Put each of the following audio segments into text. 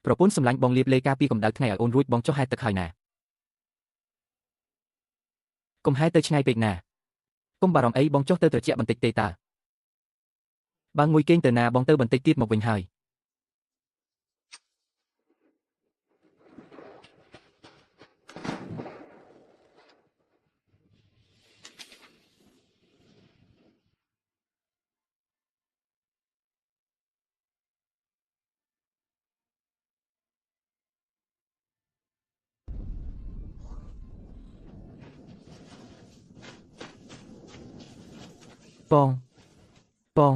ប្រពន្ធសម្លាញ់បងលៀបលេការពីកម្ដៅថ្ងៃឲ្យអូនរួចបងចុះហែទឹកហើយណាកុំហែទៅឆ្ងាយពេកណាកុំបារម្ភអីបងចុះទៅត្រជាក់បន្តិចទេតើបើងុយគេងទៅណាបងទៅបន្តិចទៀតមកវិញហើយបងបង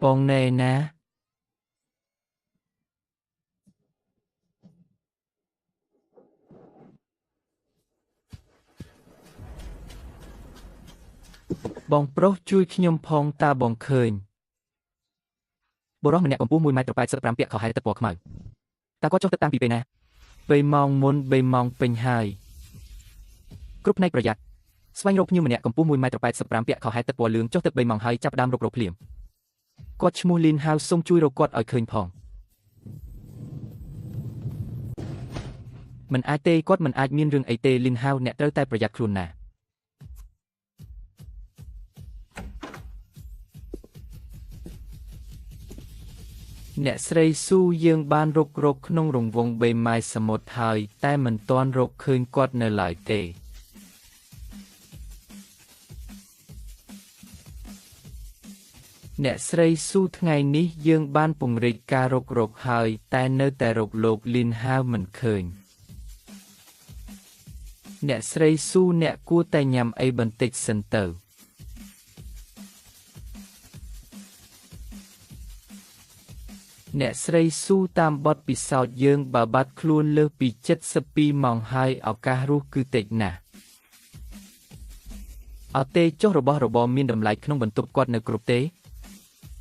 បងណែណាបងប្រុសជួយខ្ញុំផងតើបងឃើញបុរសម្នាក់កម្ពស់1.85 ម៉ែត្រពាក់ខោហែទឹកពណ៌ខ្មៅតើគាត់ចុះទឹកតាំងពីពេលណា3 ម៉ោងមុន3 ម៉ោងពេញហើយគ្រប់ផ្នែកប្រយ័ត្នស្វែងរកភ្ញៀវម្នាក់កម្ពស់1.85 ម៉ែត្រពាក់ខោហែទឹកពណ៌លឿងចុះទឹក3 ម៉ោងហើយចាប់ផ្ដើមរុករកភ្លាមគាត់ឈ្មោះលីនហៅសូមជួយរកគាត់ឲ្យឃើញផងមិនអាចទេគាត់មិនអាចមានរឿងអីទេលីនហៅអ្នកត្រូវតែប្រយ័ត្នខ្លួនណាអ្នកស្រីស៊ូយើងបានរកក្នុងរង្វង់បេម៉ាយសមុទ្រហើយតែមិនទាន់រកឃើញគាត់នៅឡើយទេអ្នកស្រីស៊ូថ្ងៃនេះយើងបានពង្រីកការរកហើយតែនៅតែរកលោកលីនហៅមិនឃើញអ្នកស្រីស៊ូអ្នកគួរតែញ៉ាំអីបន្តិចសិនទៅអ្នកស្រីស៊ូតាមបទពិសោធន៍យើងបើបាត់ខ្លួនលើសពី72 ម៉ោងហើយឱកាសរស់គឺតិចណាស់អត់ទេចុះរបស់របរមានតម្លៃក្នុងបន្ទប់គាត់នៅគ្រប់ទេ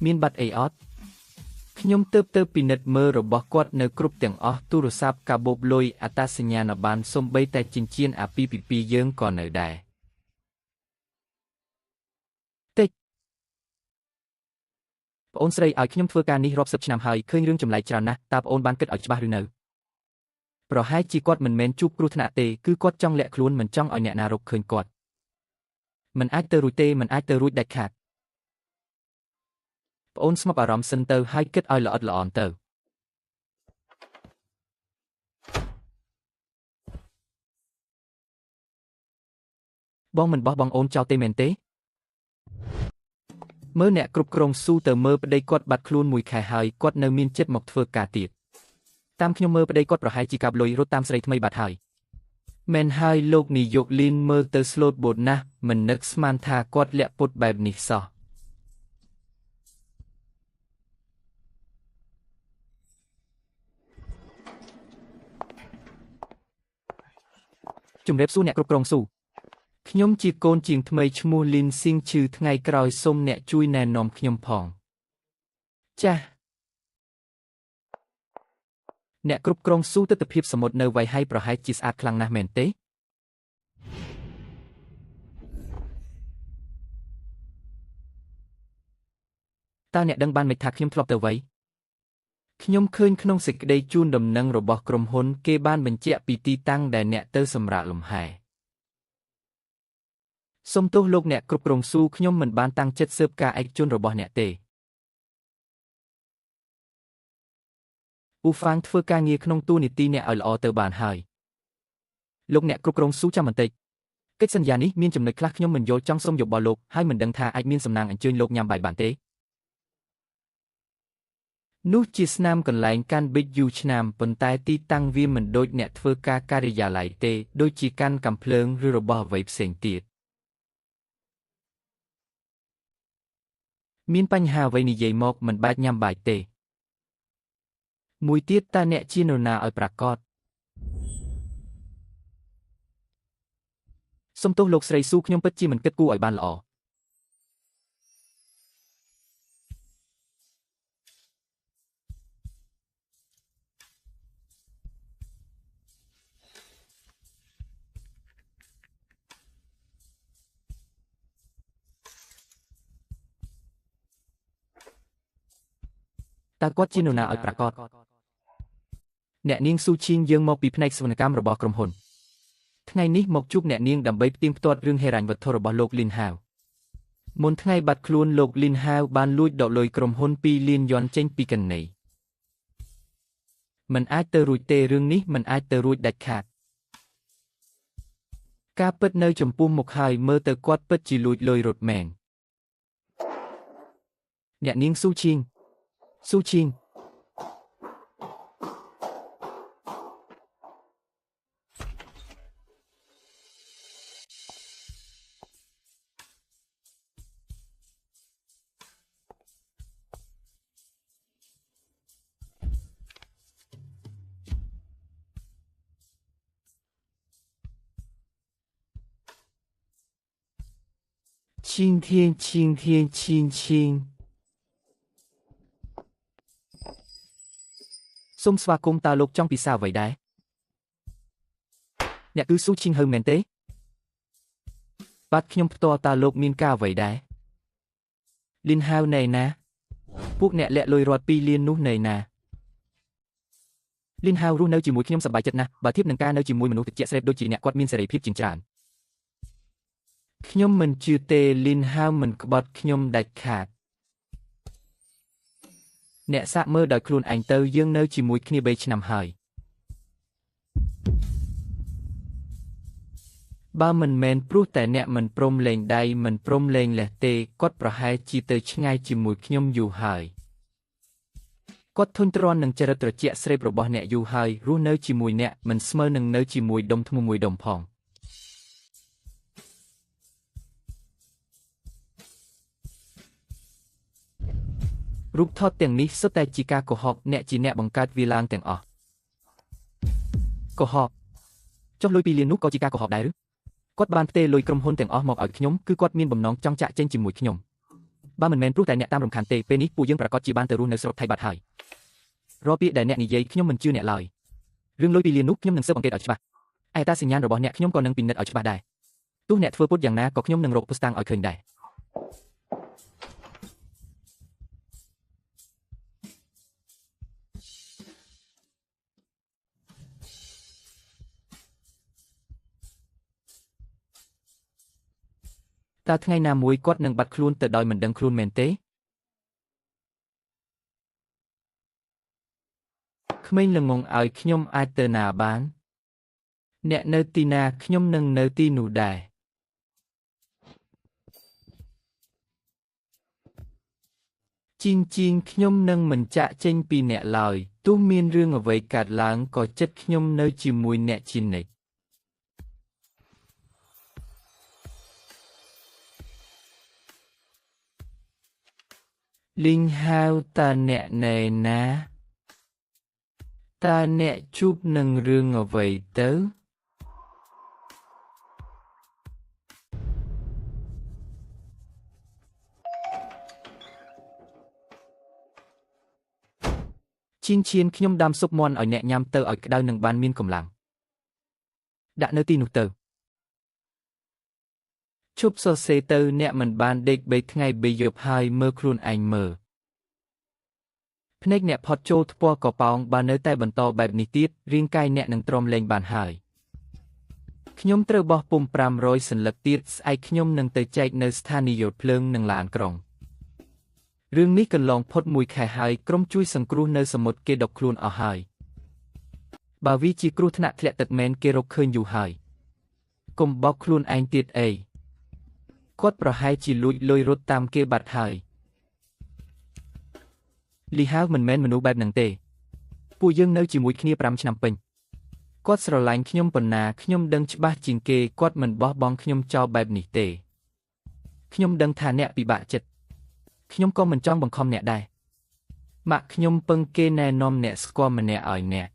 មានបាត់អីអត់ខ្ញុំទៅពិនិត្យមើលរបស់គាត់នៅគ្រប់ទាំងអស់ទូរស័ព្ទកាបូបលុយអត្តសញ្ញាណប័ណ្ណសូម្បីតែចិញ្ចៀនអាពាហ៍ពិពាហ៍យើងក៏នៅដែរតិចប្អូនស្រីឲ្យខ្ញុំធ្វើការនេះរាប់សិបឆ្នាំហើយឃើញរឿងចម្លែកច្រើនណាស់តើប្អូនបានគិតឲ្យច្បាស់ឬនៅប្រហែលជាគាត់មិនមែនជួបគ្រោះថ្នាក់ទេគឺគាត់ចង់លាក់ខ្លួនមិនចង់ឲ្យអ្នកណារកឃើញគាត់មិនអាចទៅរួចទេមិនអាចទៅរួចដាច់ខាតប្អូនស្ងប់អារម្មណ៍សិនទៅហើយគិតឲ្យល្អិតល្អន់ទៅបងមិនបោះបង់អូនចោលទេមែនទេមើលអ្នកគ្រប់គ្រងស៊ូទៅមើលប្តីគាត់បាត់ខ្លួន1 ខែហើយគាត់នៅមានចិត្តមកធ្វើការទៀតតាមខ្ញុំមើលប្តីគាត់ប្រហែលជាកាប់លុយរត់តាមស្រីថ្មីបាត់ហើយមែនហើយលោកនាយកលីនមើលទៅស្លូតបូតណាស់មិននឹកស្មានថាគាត់លាក់ពុតបែបនេះសោះជំរាបសួរអ្នកគ្រប់គ្រងស៊ូខ្ញុំជាកូនជាងថ្មីឈ្មោះលីនស៊ីងឈឺថ្ងៃក្រោយសូមអ្នកជួយណែនាំខ្ញុំផងចាស់អ្នកគ្រប់គ្រងស៊ូទិដ្ឋភាពសមុទ្រនៅវៃហៃប្រហែលជាស្អាតខ្លាំងណាស់មែនទេតើអ្នកដឹងបានមិនថាខ្ញុំធ្លាប់ទៅវៃខ្ញុំឃើញក្នុងសេចក្តីជូនដំណឹងរបស់ក្រុមហ៊ុនគេបានបញ្ជាក់ពីទីតាំងដែលអ្នកទៅសម្រាកលំហែសូមទោសលោកអ្នកគ្រប់គ្រងស៊ូខ្ញុំមិនបានតាំងចិត្តស៊ើបការឯកជនរបស់អ្នកទេអ៊ូហ្វាងធ្វើការងារក្នុងទូនីតិអ្នកឲ្យល្អទៅបានហើយលោកអ្នកគ្រប់គ្រងស៊ូចាំបន្តិចកិច្ចសន្យានេះមានចំណុចខ្លះខ្ញុំមិនយល់ចង់សូមយោបល់លោកហើយមិនដឹងថាអាចមានសំណាងអញ្ជើញលោកញ៉ាំបាយបានទេនោះជាស្នាមកន្លែងកាន់ប៊ិចយូរឆ្នាំប៉ុន្តែទីតាំងវាមិនដូចអ្នកធ្វើការការិយាល័យទេដូចជាកាន់កាំភ្លើងឬរបស់អ្វីផ្សេងទៀតមានបញ្ហាអ្វីនិយាយមកមិនបាច់ញ៉ាំបាយទេមួយទៀតតើអ្នកជានរណាឲ្យប្រាកដសុំទោសលោកស្រីស៊ូខ្ញុំពិតជាមិនគិតគូរឲ្យបានល្អ តើគាត់ជានរណាឲ្យប្រាកដអ្នកនាងស៊ូឈីងយើងមកពីផ្នែកសវនកម្មរបស់ក្រុមហ៊ុនថ្ងៃនេះមកជួបអ្នកនាងដើម្បីផ្ទៀងផ្ទាត់រឿងហិរញ្ញវត្ថុរបស់លោកលីនហាវមុនថ្ងៃបាត់ខ្លួនលោកលីនហាវបានលួចដកលុយក្រុមហ៊ុន2លានយ៉នចេញពីកណីមិនអាចទៅរួចទេរឿងនេះមិនអាចទៅរួចដាច់ខាតការពិតនៅចំពោះមុខហើយមើលទៅគាត់ពិតជាលួចលុយរត់មែនអ្នកនាងស៊ូឈីង今天សូមស្វាគមន៍តើលោកចង់ពិសាអ្វីដែរអ្នកគឺស៊ូឈីងហៅមែនទេបាទខ្ញុំផ្ទាល់តើលោកមានការអ្វីដែរលីនហាវណែណាពួកអ្នកលាក់លុយរត់2លាននោះណែណាលីនហាវរស់នៅជាមួយខ្ញុំសប្បាយចិត្តណាស់បើធៀបនឹងការនៅជាមួយមនុស្សត្រជាក់ស្រេបដូចជាអ្នកគាត់មានសេរីភាពជាងច្រើនខ្ញុំមិនជឿទេលីនហាវមិនក្បត់ខ្ញុំដាច់ខាតអ្នកសាកមើលដោយខ្លួនឯងទៅយើងនៅជាមួយគ្នា3ឆ្នាំហើយបើមិនមែនព្រោះតែអ្នកមិនព្រមលែងដៃមិនព្រមលែងលេះទេគាត់ប្រហែលជាទៅឆ្ងាយជាមួយខ្ញុំយូរហើយគាត់ធុញទ្រាន់នឹងចរិតត្រជាក់ស្រេបរបស់អ្នកយូរហើយរស់នៅជាមួយអ្នកមិនស្មើនឹងនៅជាមួយដុំធ្នូមួយដុំផងរូបថតទាំងនេះសុទ្ធតែជាការកុហកអ្នកជាអ្នកបង្កើតវាឡើងទាំងអស់កុហកចុះលុយ2លាននោះក៏ជាការកុហកដែរឬគាត់បានផ្ទេរលុយក្រុមហ៊ុនទាំងអស់មកឲ្យខ្ញុំគឺគាត់មានបំណងចង់ចាក់ចេញជាមួយខ្ញុំបើមិនមែនព្រោះតែអ្នកតាមរំខានទេពេលនេះពួកយើងប្រកាសជាបានទៅរស់នៅស្រុកថៃបាត់ហើយរាល់ពាក្យដែលអ្នកនិយាយខ្ញុំមិនជឿអ្នកឡើយរឿងលុយ2លាននោះខ្ញុំនឹងស៊ើបអង្កេតឲ្យច្បាស់ឯអត្តសញ្ញាណរបស់អ្នកខ្ញុំក៏នឹងពិនិត្យឲ្យច្បាស់ដែរទោះអ្នកធ្វើពុតយ៉ាងណាក៏ខ្ញុំនឹងរកភស្តុតាងឲ្យឃើញដែរតើថ្ងៃណាមួយគាត់នឹងបាត់ខ្លួនទៅដោយមិនដឹងខ្លួនមែនទេក្មេងល្ងងឲ្យខ្ញុំអាចទៅណាបានអ្នកនៅទីណាខ្ញុំនឹងនៅទីនោះដែរជីងខ្ញុំនឹងមិនចាក់ចេញពីអ្នកឡើយទោះមានរឿងអ្វីកើតឡើងក៏ចិត្តខ្ញុំនៅជាមួយអ្នកជានិច្ចលីងហាវតើអ្នកណែណាតើអ្នកជួបនឹងរឿងអ្វីទៅជីងខ្ញុំដាំស៊ុបមាន់ឲ្យអ្នកញ៉ាំទៅឲ្យក្តៅនឹងបានមានកម្លាំងដាក់នៅទីនោះទៅឈប់សរសេរទៅអ្នកមិនបានដេក3ថ្ងៃ3យប់ហើយមើលខ្លួនឯងមើលភ្នែកអ្នកផុតចូលថ្ពាល់កប៉ោងបើនៅតែបន្តបែបនេះទៀតរាងកាយអ្នកនឹងទ្រាំលែងបានហើយខ្ញុំត្រូវបោះពុំ500សន្លឹកទៀតស្អែកខ្ញុំនឹងទៅចែកនៅស្ថានីយ៍យោធភ្លើងនឹងឡានក្រុងរឿងនេះកន្លងផុត1ខែហើយក្រុមជួយសង្គ្រោះនៅសមុទ្រគេដុតខ្លួនអស់ហើយបើវាជាគ្រោះថ្នាក់ធ្លាក់ទឹកមែនគេរកឃើញយូរហើយកុំបោកខ្លួនឯងទៀតអីគាត់ប្រហែលជាលួចលុយរត់តាមគេបាត់ហើយលីហាវមិនមែនមនុស្សបែបហ្នឹងទេពួកយើងនៅជាមួយគ្នា5ឆ្នាំពេញគាត់ស្រឡាញ់ខ្ញុំប៉ុណ្ណាខ្ញុំដឹងច្បាស់ជាងគេគាត់មិនបោះបង់ខ្ញុំចោលបែបនេះទេខ្ញុំដឹងថាអ្នកពិបាកចិត្តខ្ញុំក៏មិនចង់បង្ខំអ្នកដែរម៉ាក់ខ្ញុំពឹងគេណែនាំអ្នកស្គាល់ម្នាក់ឲ្យអ្នក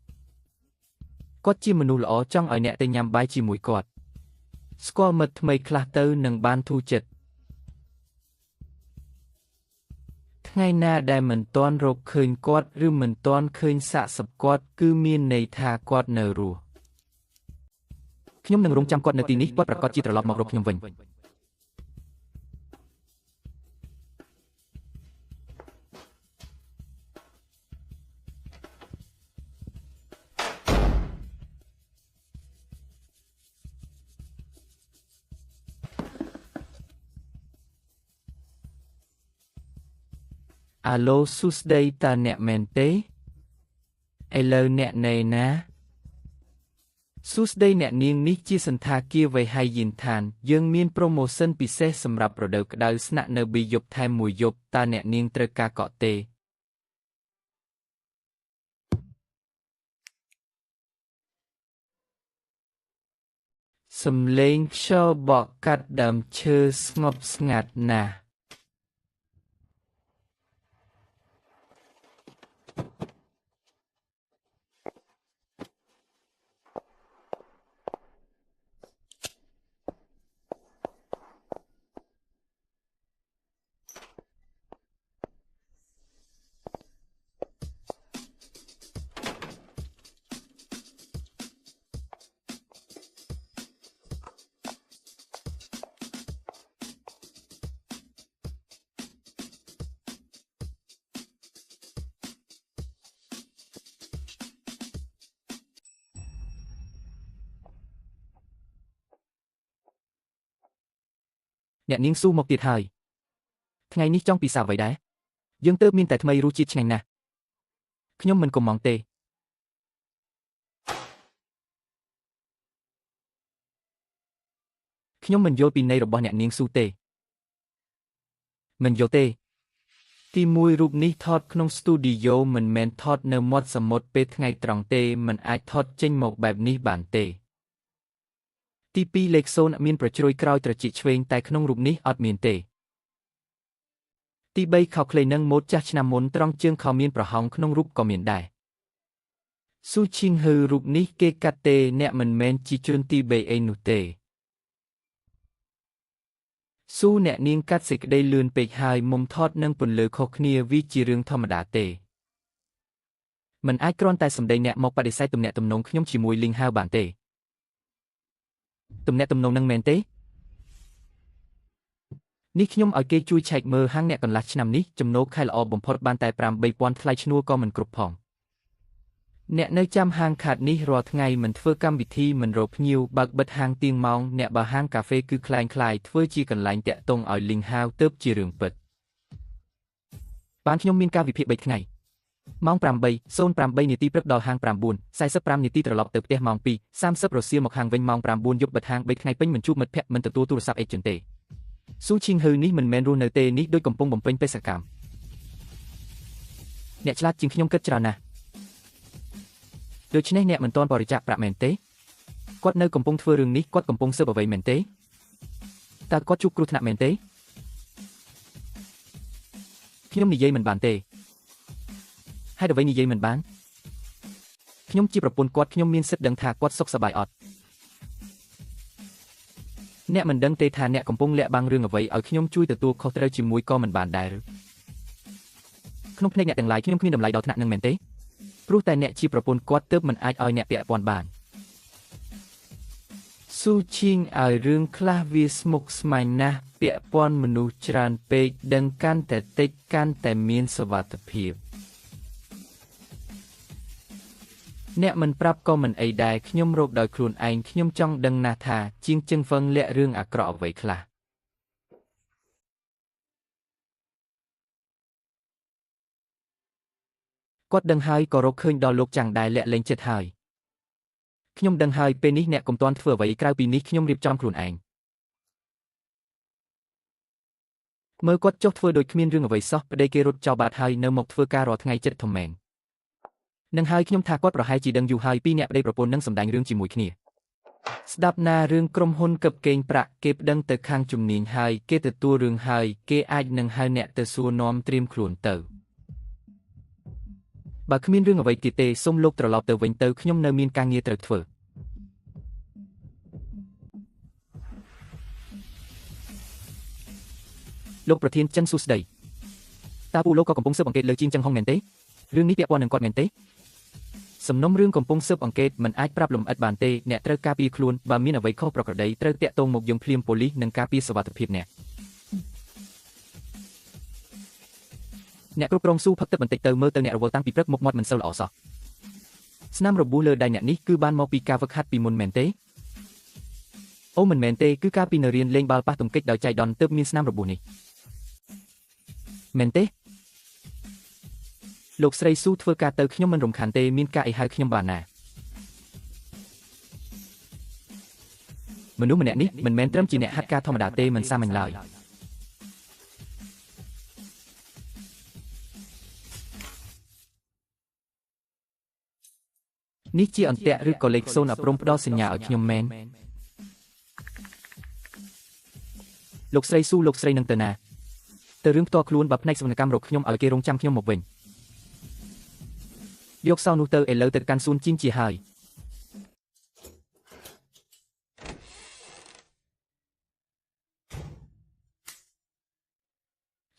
គាត់ជាមនុស្សល្អចង់ឲ្យអ្នកទៅញ៉ាំបាយជាមួយគាត់ស្គាល់មិត្តថ្មីខ្លះទៅនឹងបានធូរចិត្តថ្ងៃណាដែលមិនទាន់រកឃើញគាត់ឬមិនទាន់ឃើញសាកសពគាត់គឺមានន័យថាគាត់នៅរស់ខ្ញុំនឹងរងចាំគាត់នៅទីនេះគាត់ប្រកាសជាត្រឡប់មករកខ្ញុំវិញ Alo សួស្តីតើអ្នកមែនទេឥឡូវអ្នកនៅណាសួស្តីអ្នកនាងនេះជាសន្តាគារវៃហៃយិនឋានយើងមានប្រូម៉ូសិនពិសេសសម្រាប់រដូវក្តៅស្នាក់នៅ2យប់ថែម1យប់តើអ្នកនាងត្រូវការកក់ទេសំឡេងខ្យល់បក់កាត់ដើមឈើស្ងប់ស្ងាត់ណាស់អ្នកនាងស៊ូមកទៀតហើយថ្ងៃនេះចង់ពិសាអ្វីដែរយើងទើបមានតែថ្មីរសជាតិឆ្ងាញ់ណាស់ខ្ញុំមិនកុំម៉ងទេខ្ញុំមិនយល់ពីន័យរបស់អ្នកនាងស៊ូទេមិនយល់ទេទីមួយរូបនេះថតក្នុងស្ទូឌីយ៉ូមិនមែនថតនៅមាត់សមុទ្រពេលថ្ងៃត្រង់ទេមិនអាចថតចេញមកបែបនេះបានទេទី2លេខ0មានប្រជ្រួយក្រោយត្រចៀកឆ្វេងតែក្នុងរូបនេះអត់មានទេទី3ខោខ្លីនឹងម៉ូដចាស់ឆ្នាំមុនត្រង់ជើងខោមានប្រហោងក្នុងរូបក៏មានដែរស៊ូឈីងហឺរូបនេះគេកាត់ទេអ្នកមិនមែនជាជនទី3អីនោះទេស៊ូអ្នកនាងកាត់សេចក្តីលឿនពេកហើយមុំថតនឹងពន្លឺខុសគ្នាវាជារឿងធម្មតាទេមិនអាចគ្រាន់តែសម្ដីអ្នកមកបដិសេធទំនាក់ទំនងខ្ញុំជាមួយលីងហៅបានទេទំនាក់ទំនងនឹងមែនទេនេះខ្ញុំឲ្យគេជួយឆែកមើលហាងអ្នកកន្លះឆ្នាំនេះចំណូលខែល្អបំផុតបានតែ 8,000 ថ្លៃឈ្នួលក៏មិនគ្រប់ផងអ្នកនៅចាំហាងខាតនេះរាល់ថ្ងៃមិនធ្វើកម្មវិធីមិនរកភ្ញៀវបើកបិទហាងទៀងម៉ោងអ្នកបើហាងកាហ្វេគឺคล้ายធ្វើជាកន្លែងតាក់ទងឲ្យលីងហៅទៅជារឿងពិតបានខ្ញុំមានការវិភាគ3ថ្ងៃម៉ោង 8:08 នាទីព្រឹកដល់ហាង 9:45 នាទីត្រឡប់ទៅផ្ទះម៉ោង 2:30 រសៀលមកហាងវិញម៉ោង 9 យប់បិទហាង3ថ្ងៃពេញមិនជួបមិត្តភ័ក្តិមិនទទួលទូរស័ព្ទអេជិនទេស៊ូឈីងហឺនេះមិនមែនរស់នៅទេនេះដូចកំពុងបំពេញបេសកកម្មអ្នកឆ្លាតជាងខ្ញុំគិតច្រើនណាស់ដូច្នេះអ្នកមិនទាន់បរិច្ចាគប្រាក់មែនទេគាត់នៅកំពុងធ្វើរឿងនេះគាត់កំពុងស៊ើបអ្វីមែនទេតើគាត់ជួបគ្រោះថ្នាក់មែនទេខ្ញុំនិយាយមិនបានទេហេតុអ្វីនិយាយមិនបានខ្ញុំជាប្រពន្ធគាត់ខ្ញុំមានសិទ្ធិដឹងថាគាត់សុខសប្បាយអត់អ្នកមិនដឹងទេថាអ្នកកំពុងលាក់បាំងរឿងអ្វីឲ្យខ្ញុំជួយទទួលខុសត្រូវជាមួយក៏មិនបានដែរឬក្នុងភ្នែកអ្នកទាំងឡាយខ្ញុំគ្មានតម្លៃដល់ថ្នាក់នឹងមែនទេព្រោះតែអ្នកជាប្រពន្ធគាត់ទើបមិនអាចឲ្យអ្នកពាក់ព័ន្ធបានស៊ូឈីងឲ្យរឿងខ្លះវាស្មុគស្មាញណាស់ពាក់ព័ន្ធមនុស្សច្រើនពេកដឹងកាន់តែតិចកាន់តែមានសុវត្ថិភាពអ្នកមិនប្រាប់ក៏មិនអីដែរខ្ញុំរកដោយខ្លួនឯងខ្ញុំចង់ដឹងណាស់ថាជាងជឹងហ្វឹងលាក់រឿងអាក្រក់អ្វីខ្លះគាត់ដឹងហើយក៏រកឃើញដល់លោកចាំងដែរលាក់លែងចិត្តហើយខ្ញុំដឹងហើយពេលនេះអ្នកកុំទាន់ធ្វើអ្វីក្រៅពីនេះខ្ញុំរៀបចំខ្លួនឯងមើលគាត់ចុះធ្វើដូចគ្មានរឿងអ្វីសោះប្តីគេរត់ចោលបាត់ហើយនៅមកធ្វើការរាល់ថ្ងៃចិត្តធំមែននឹងហើយខ្ញុំថាគាត់ប្រហែលជាដឹងយូរហើយពីអ្នកប្តីប្រពន្ធនឹងសម្ដែងរឿងជាមួយគ្នាស្ដាប់ណារឿងក្រុមហ៊ុនកឹបកេងប្រាក់គេប្តឹងទៅខាងជំនាញហើយគេទទួលរឿងហើយគេអាចនឹងហៅអ្នកទៅសួរនាំត្រៀមខ្លួនទៅបើគ្មានរឿងអ្វីទៀតទេសូមលោកត្រឡប់ទៅវិញទៅខ្ញុំនៅមានការងារត្រូវធ្វើលោកប្រធានចិនសួស្ដីតើពូលោកក៏កំពុងស៊ើបអង្កេតលើជាងចឹងហុងមែនទេរឿងនេះពាក់ព័ន្ធនឹងគាត់មែនទេសំណុំរឿងកំពុងស៊ើបអង្កេតមិនអាចប្រាប់លម្អិតបានទេអ្នកត្រូវការពារខ្លួនបើមានអ្វីខុសប្រក្រតីត្រូវតាក់ទងមកយើងភ្លាមប៉ូលីសនឹងការពារសុវត្ថិភាពអ្នកគ្រប់គ្រងស៊ូផឹកទឹកបន្តិចទៅមើលទៅអ្នករវល់តាំងពីព្រឹកមុខមាត់មិនសូវល្អសោះស្នាមរបួសលើដៃអ្នកនេះគឺបានមកពីការវឹកហាត់ពីមុនមែនទេអូមិនមែនទេគឺការពីនៅរៀនលេងបាល់ប៉ះទង្គិចដោយចៃដន្យទើបមានស្នាមរបួសនេះមែនទេ លោកស្រីស៊ូធ្វើការទៅខ្ញុំមិនរំខានទេមានការអីហៅខ្ញុំបានណាមនុស្សម្នាក់នេះមិនមែនត្រឹមជាអ្នកហាត់ការធម្មតាទេមិនសាមញ្ញឡើយនេះជាអន្ទាក់ឬក៏លេខ0អប់រំផ្ដល់សញ្ញាឲ្យខ្ញុំមែនលោកស្រីស៊ូលោកស្រីនឹងទៅណាទៅរឿងផ្ទាល់ខ្លួនបើផ្នែកសវនកម្មរកខ្ញុំឲ្យគេរងចាំខ្ញុំមកវិញយកសោនោះទៅឥឡូវទៅកាន់សួនជីមជាហើយ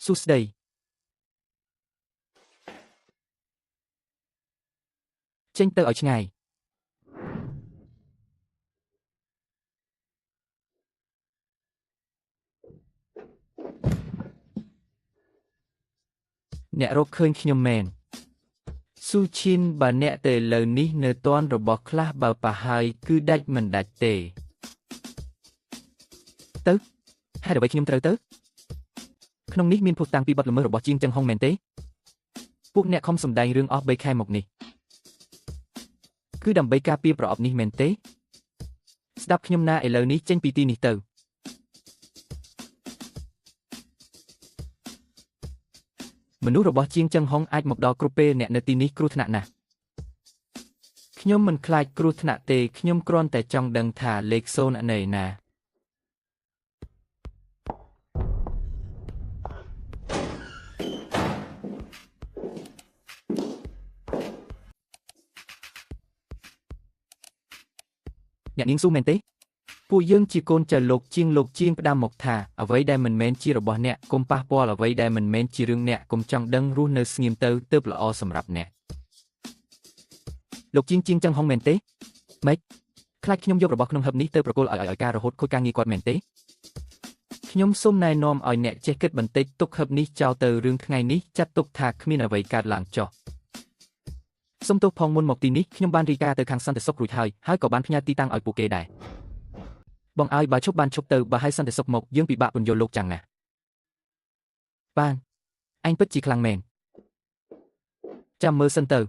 សួស្តីចេញទៅឲ្យឆ្ងាយអ្នករកឃើញខ្ញុំមែនស៊ូឈិនបើអ្នកទៅឥឡូវនេះនៅតាន់របស់ខ្លះបើប្រហើយគឺដាច់មិនដាច់ទេទៅហេតុអ្វីខ្ញុំត្រូវទៅក្នុងនេះមានភស្តុតាងពីបទល្មើសរបស់ជាងចឹងហុងមែនទេពួកអ្នកខំសម្ដែងរឿងអស់3ខែមកនេះគឺដើម្បីការពារប្រអប់នេះមែនទេស្ដាប់ខ្ញុំណាឥឡូវនេះចេញពីទីនេះទៅមនុស្សរបស់ជាងចឹងហុងអាចមកដល់គ្រប់ពេលអ្នកនៅទីនេះគ្រោះថ្នាក់ណាស់ខ្ញុំមិនខ្លាចគ្រោះថ្នាក់ទេខ្ញុំគ្រាន់តែចង់ដឹងថាលេខ0នៅណាអ្នកនាងស៊ូមែនទេពួកយើងជាកូនចៅលោកជាងផ្ដាំមកថាអ្វីដែលមិនមែនជារបស់អ្នកកុំប៉ះពាល់អ្វីដែលមិនមែនជារឿងអ្នកកុំចង់ដឹងរស់នៅស្ងៀមទៅទើបល្អសម្រាប់អ្នកលោកជាងចឹងហុងមែនទេម៉េចខ្លាចខ្ញុំយករបស់ក្នុងហឹបនេះទៅប្រគល់ឲ្យការរហូតខូចការងារគាត់មែនទេខ្ញុំសូមណែនាំឲ្យអ្នកចេះគិតបន្តិចទុកហឹបនេះចោលទៅរឿងថ្ងៃនេះចាត់ទុកថាគ្មានអ្វីកើតឡើងចុះសុំទោសផងមុនមកទីនេះខ្ញុំបានរីកាទៅខាងសន្តិសុខរួចហើយក៏បានផ្ញើទីតាំងឲ្យពួកគេដែរបងឲ្យបើឈប់បានឈប់ទៅបើឲ្យសន្តិសុខមកយើងពិបាកពន្យល់លោកចាំងណាបានអញពិតជាខ្លាំងមែនចាំមើលសិនទៅ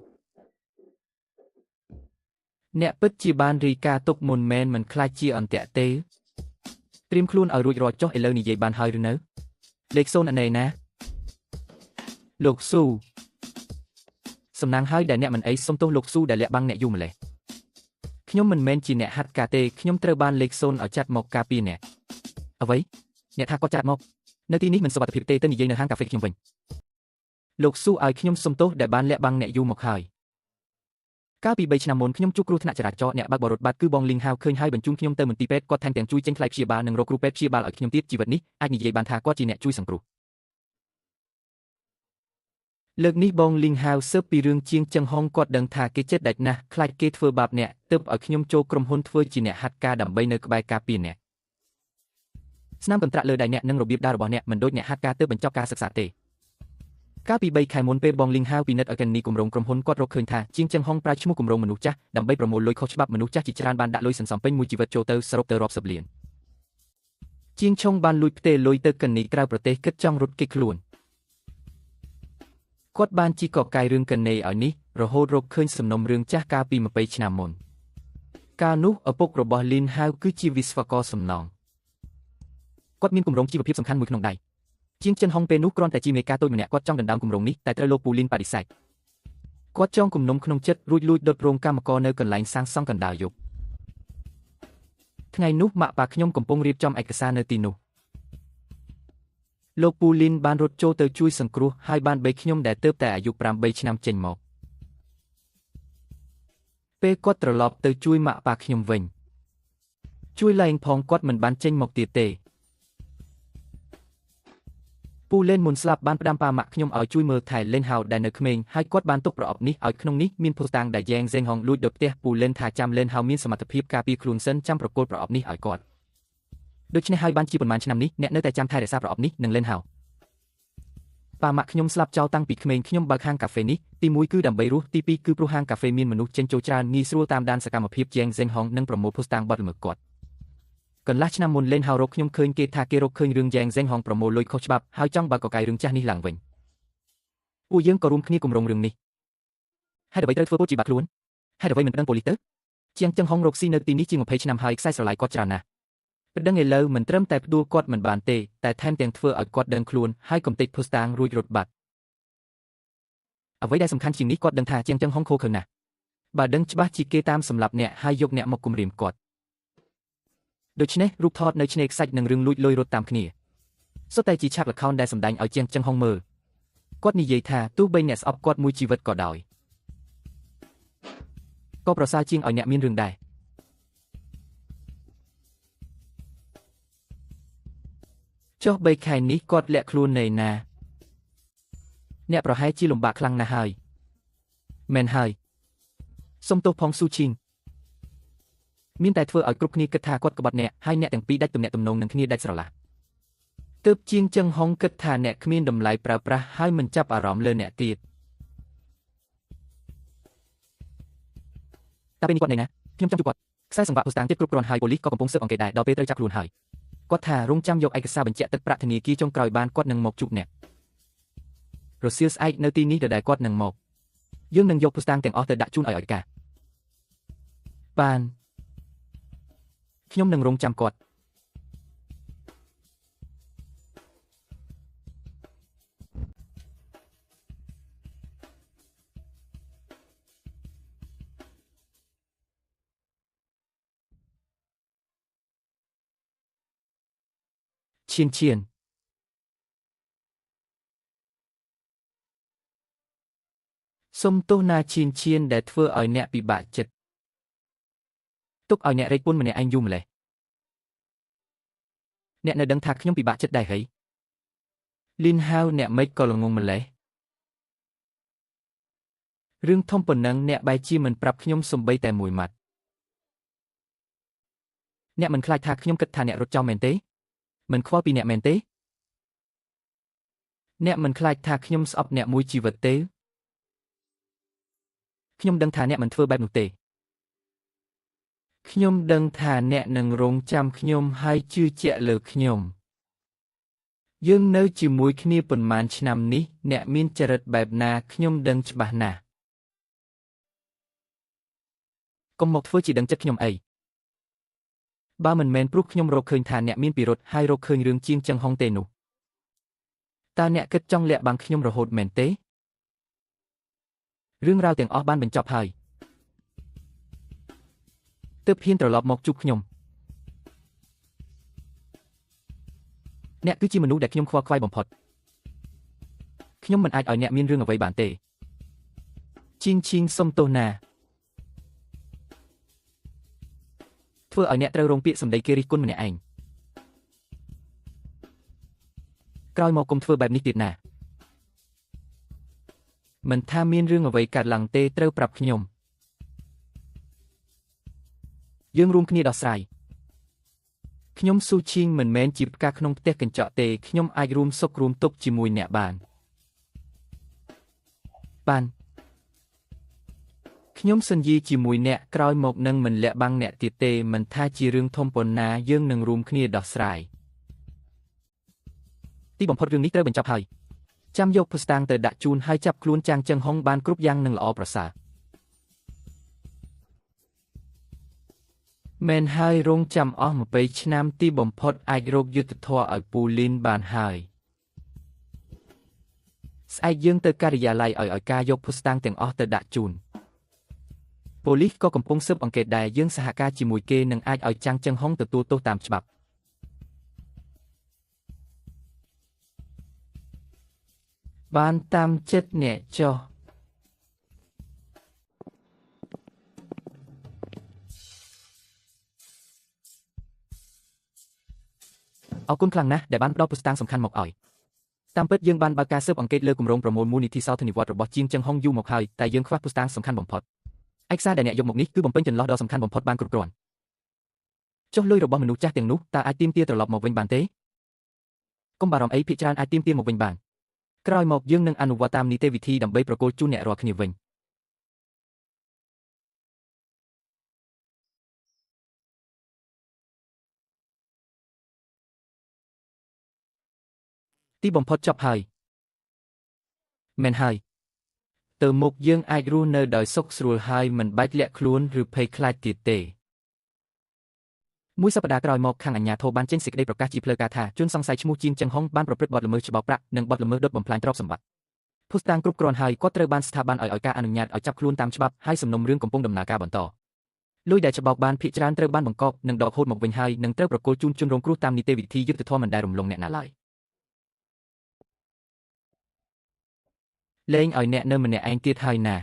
អ្នកពិតជាបានរីកាទុកមុនមែនមិនខ្លាចជាអន្ទាក់ទេត្រៀមខ្លួនឲ្យរួចរាល់ចុះឥឡូវនិយាយបានហើយឬនៅលេខ0នៅណាលោកស៊ូសំណាងហើយដែលអ្នកមិនអីសុំទោសលោកស៊ូដែលលាក់បាំងអ្នកយូរម្លេះខ្ញុំមិនមែនជាអ្នកហាត់ការទេខ្ញុំត្រូវបានលេខ0ឲ្យចាត់មកការពារអ្នកអ្វីអ្នកថាគាត់ចាត់មកនៅទីនេះមិនសុវត្ថិភាពទេទៅនិយាយនៅហាងកាហ្វេខ្ញុំវិញលោកស៊ូឲ្យខ្ញុំសុំទោសដែលបានលាក់បាំងអ្នកយូរមកហើយកាលពី3ឆ្នាំមុនខ្ញុំជួបគ្រោះថ្នាក់ចរាចរណ៍អ្នកបើកបរត់បាត់គឺបងលីងហៅឃើញហើយបញ្ជូនខ្ញុំទៅមន្ទីរពេទ្យគាត់ថែមទាំងជួយចេញថ្លៃព្យាបាលនិងរកគ្រូពេទ្យព្យាបាលឲ្យខ្ញុំទៀតជីវិតនេះអាចនិយាយបានថាគាត់ជាអ្នកជួយសង្គ្រោះលើកនេះបងលីងហៅស៊ើបពីរឿងជាងចឹងហុងគាត់ដឹងថាគេចិត្តដាច់ណាស់ខ្លាចគេធ្វើបាបអ្នកទើបឲ្យខ្ញុំចូលក្រុមហ៊ុនធ្វើជាអ្នកហាត់ការដើម្បីនៅក្បែរការពារអ្នកស្នាមកន្ត្រាក់លើដៃអ្នកនិងរបៀបដើររបស់អ្នកមិនដូចអ្នកហាត់ការទើបបញ្ចប់ការសិក្សាទេកាលពី3ខែមុនពេលបងលីងហៅពិនិត្យឲ្យកណនីគម្រោងក្រុមហ៊ុនគាត់រកឃើញថាជាងចឹងហុងប្រើឈ្មោះគម្រោងមនុស្សចាស់ដើម្បីប្រមូលលុយខុសច្បាប់មនុស្សចាស់ជាច្រើនបានដាក់លុយសន្សំពេញមួយជីវិតចូលទៅសរុបទៅរាប់សិបលានជាងឆុងបានលួចផ្ទេរលុយទៅកណនីក្រៅប្រទេសគិតចង់រត់គេចខ្លួនគាត់បានជីកកកាយរឿងកណេឲ្យនេះរហូតរកឃើញសំណុំរឿងចាស់កាលពី20ឆ្នាំមុនកាលនោះឪពុករបស់លីនហៅគឺជាវិស្វករសំណង់គាត់មានគម្រោងជីវភាពសំខាន់មួយក្នុងដៃជាងចិនហុងពេលនោះគ្រាន់តែជាមេការតូចម្នាក់គាត់ចង់ដណ្ដើមគម្រោងនេះតែត្រូវលោកពូលីនបដិសេធគាត់ចងគំនុំក្នុងចិត្តរួចលួចដុតរោងកម្មករនៅកន្លែងសាងសង់កណ្ដាលយប់ថ្ងៃនោះម៉ាក់ប៉ាខ្ញុំកំពុងរៀបចំឯកសារនៅទីនោះលោកពូលីនបានរត់ចូលទៅជួយសង្គ្រោះហើយបានបីខ្ញុំដែលទើបតែអាយុ8ឆ្នាំចេញមកពេលគាត់ត្រឡប់ទៅជួយម៉ាក់ប៉ាខ្ញុំវិញជួយឡើងផងគាត់មិនបានចេញមកទៀតទេពូលេនមុនស្លាប់បានផ្ដាំប៉ាម៉ាក់ខ្ញុំឲ្យជួយមើលថែលេនហៅដែលនៅក្មេងហើយគាត់បានទុកប្រអប់នេះឲ្យក្នុងនេះមានភស្តុតាងដែលយ៉ែងហ្សេងហុងលួចដល់ផ្ទះពូលេនថាចាំលេនហៅមានសមត្ថភាពការពារខ្លួនសិនចាំប្រគល់ប្រអប់នេះឲ្យគាត់ដូច្នេះហើយបានជាប្រហែលឆ្នាំនេះអ្នកនៅតែចាំថែរក្សាប្រអប់នេះនិងលេនហៅប៉ាម៉ាក់ខ្ញុំស្លាប់ចោលតាំងពីក្មេងខ្ញុំបើកហាងកាហ្វេនេះទី1គឺដើម្បីរស់ទី2គឺព្រោះហាងកាហ្វេមានមនុស្សចេញចូលច្រើនងាយស្រួលតាមដានសកម្មភាពយ៉ែងហ្សេងហុងនិងប្រមូលភស្តុតាងបទល្មើសគាត់កន្លះឆ្នាំមុនលេនហៅរកខ្ញុំឃើញគេថាគេរកឃើញរឿងយ៉ែងហ្សេងហុងប្រមូលលុយខុសច្បាប់ហើយចង់បើកកកាយរឿងចាស់នេះឡើងវិញពួកយើងក៏រួមគ្នាគម្រោងរឿងនេះ Hai đứa bayធ្វើពោលជាបាក់ខ្លួនហើយអ្វីមិនដឹងប៉ូលីសទៅជាងចឹងហុងរកស៊ីនៅទីនេះជាង20ឆ្នាំហើយខ្សែស្រឡាយគាត់ច្រើនណាស់ព្រឹងឥឡូវមិនត្រឹមតែផ្ដួលគាត់មិនបានទេតែថែមទាំងធ្វើឲ្យគាត់ដឹងខ្លួនហើយកំទេចភស្តុតាងរួចរត់បាត់អ្វីដែលសំខាន់ជាងនេះគាត់ដឹងថាជាងចឹងហុងខូខើណាស់បើដឹងច្បាស់ជាគេតាមសម្លាប់អ្នកហើយយកអ្នកមកគំរាមគាត់ដូច្នេះរូបថតនៅឆ្នេរខ្សាច់និងរឿងលួចលុយរត់តាមគ្នាសុទ្ធតែជាឆាកល្ខោនដែលសម្ដែងឲ្យជាងចឹងហុងមើលគាត់និយាយថាទោះបីអ្នកស្អប់គាត់មួយជីវិតក៏ដោយក៏ប្រសើរជាងឲ្យអ្នកមានរឿងដែរចុះ3ខែនេះគាត់លាក់ខ្លួននៅណាអ្នកប្រហែលជាលំបាកខ្លាំងណាស់ហើយមែនហើយសុំទោសផងស៊ូឈីងមានតែធ្វើឲ្យគ្រប់គ្នាគិតថាគាត់ក្បត់អ្នកហើយអ្នកទាំងពីរដាច់ទំនាក់ទំនងនឹងគ្នាដាច់ស្រឡះទើបជាងចឹងហុងគិតថាអ្នកគ្មានតម្លៃប្រើប្រាស់ហើយមិនចាប់អារម្មណ៍លើអ្នកទៀតតែពេលនេះគាត់នៅណាខ្ញុំចង់ជួបគាត់ខ្សែសង្វាក់ភស្តុតាងទៀតគ្រប់គ្រាន់ហើយប៉ូលីសក៏កំពុងស៊ើបអង្កេតដែរដល់ពេលត្រូវចាប់ខ្លួនហើយគាត់ថារងចាំយកឯកសារបញ្ជាក់ទឹកប្រាក់ធនាគារចុងក្រោយបានគាត់នឹងមកជួបអ្នករសៀលស្អែកនៅទីនេះដែលគាត់នឹងមកយើងនឹងយកភស្តុតាងទាំងអស់ទៅដាក់ជូនឲ្យការបានខ្ញុំនឹងរងចាំគាត់ឈៀនសុំទោសណាឈៀនដែលធ្វើឲ្យអ្នកពិបាកចិត្តទុកឲ្យអ្នករែកពុនម្នាក់ឯងយូរម្លេះអ្នកនៅដឹងថាខ្ញុំពិបាកចិត្តដែរហីលីនហៅអ្នកមិនក៏ល្ងងម្លេះរឿងធំប៉ុណ្ណឹងអ្នកបែរជាមិនប្រាប់ខ្ញុំសំបីតែមួយម៉ាត់អ្នកមិនខ្លាចថាខ្ញុំគិតថាអ្នករត់ចោលមែនទេមិនខ្វល់ពីអ្នកមែនទេអ្នកមិនខ្លាចថាខ្ញុំស្អប់អ្នកមួយជីវិតទេខ្ញុំដឹងថាអ្នកមិនធ្វើបែបនោះទេខ្ញុំដឹងថាអ្នកនឹងរងចាំខ្ញុំហើយជឿជាក់លើខ្ញុំយើងនៅជាមួយគ្នាប៉ុន្មានឆ្នាំនេះអ្នកមានចរិតបែបណាខ្ញុំដឹងច្បាស់ណាស់កុំមកធ្វើជាដឹងចិត្តខ្ញុំអីបើមិនមែនព្រោះខ្ញុំរកឃើញថាអ្នកមានពិរុទ្ធហើយរកឃើញរឿងជាងចឹងហុងទេនោះតើអ្នកគិតចង់លាក់បាំងខ្ញុំរហូតមែនទេរឿងរ៉ាវទាំងអស់បានបញ្ចប់ហើយទើបហ៊ានត្រឡប់មកជួបខ្ញុំអ្នកគឺជាមនុស្សដែលខ្ញុំខ្វល់ខ្វាយបំផុតខ្ញុំមិនអាចឲ្យអ្នកមានរឿងអ្វីបានទេជីងសុំទោសណាធ្វើឲ្យអ្នកត្រូវរងពាក្យសម្ដីគេរិះគន់ម្នាក់ឯងក្រោយមកគុំធ្វើបែបនេះទៀតណាមិនថាមានរឿងអ្វីកើតឡើងទេត្រូវប្រាប់ខ្ញុំយើងរួមគ្នាដោះស្រាយខ្ញុំស៊ូឈីងមិនមែនជាផ្កាក្នុងផ្ទះកញ្ចក់ទេខ្ញុំអាចរួមសុខរួមទុក្ខជាមួយអ្នកបានខ្ញុំសន្យាជាមួយអ្នកក្រោយមកនឹងមិនលាក់បាំងអ្នកទៀតទេមិនថាជារឿងធំប៉ុណ្ណាយើងនឹងរួមគ្នាដោះស្រាយទីបំផុតរឿងនេះត្រូវបញ្ចប់ហើយចាំយកភស្តុតាងទៅដាក់ជូនហើយចាប់ខ្លួនចាងចឹងហុងបានគ្រប់យ៉ាងនឹងល្អប្រសើរមែនហើយរងចាំអស់20ឆ្នាំទីបំផុតអាចរកយុត្តិធម៌ឲ្យពូលីនបានហើយស្អែកយើងទៅការិយាល័យឲ្យការយកភស្តុតាងទាំងអស់ទៅដាក់ជូនប៉ូលីសក៏កំពុងស៊ើបអង្កេតដែរយើងសហការជាមួយគេនឹងអាចឲ្យចាងចឹងហុងទទួលទោសតាមច្បាប់បានតាមចិត្តអ្នកចុះអរគុណខ្លាំងណាស់ដែលបានផ្ដល់ភស្តុតាងសំខាន់មកឲ្យតាមពិតយើងបានបើកការស៊ើបអង្កេតលើគម្រោងប្រមូលមូលនិធិសោធនិវត្តន៍របស់ជាងចឹងហុងយូរមកហើយតែយើងខ្វះភស្តុតាងសំខាន់បំផុតឯកសារដែលអ្នកយកមកនេះគឺបំពេញចន្លោះដ៏សំខាន់បំផុតបានគ្រប់គ្រាន់ចុះលុយរបស់មនុស្សចាស់ទាំងនោះតើអាចទាមទារត្រឡប់មកវិញបានទេកុំបារម្ភអីភាគច្រើនអាចទាមទារមកវិញបានក្រោយមកយើងនឹងអនុវត្តតាមនីតិវិធីដើម្បីប្រគល់ជូនអ្នករាល់គ្នាវិញទីបំផុតចប់ហើយមែនហើយ ទៅមុខយើងអាចរស់នៅដោយសុខស្រួលហើយមិនបាច់លាក់ខ្លួនឬភ័យខ្លាចទៀតទេមួយសប្តាហ៍ក្រោយមកខាងអាជ្ញាធរបានចេញសេចក្តីប្រកាសជាផ្លូវការថាជនសង្ស័យឈ្មោះជីនចឹងហុងបានប្រព្រឹត្តបទល្មើសច្បាប់ប្រាក់និងបទល្មើសដុតបំផ្លាញទ្រព្យសម្បត្តិភស្តុតាងគ្រប់គ្រាន់ហើយគាត់ត្រូវបានស្ថាប័នឲ្យការអនុញ្ញាតឲ្យចាប់ខ្លួនតាមច្បាប់ហើយសំណុំរឿងកំពុងដំណើរការបន្តលុយដែលច្បោកបានភាគច្រើនត្រូវបានបង្កប់និងដកហូតមកវិញហើយនឹងត្រូវប្រគល់ជូនជនរងគ្រោះតាមនីតិវិធីយុត្តិធម៌មិនដែលរំលងអ្នកណាឡើយលេងឲ្យអ្នកនៅម្នាក់ឯងទៀតហើយណា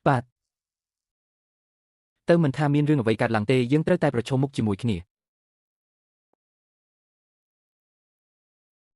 បាទទៅមិនថាមានរឿងអ្វីកើតឡើងទេយើងត្រូវតែប្រឈមមុខជាមួយគ្នា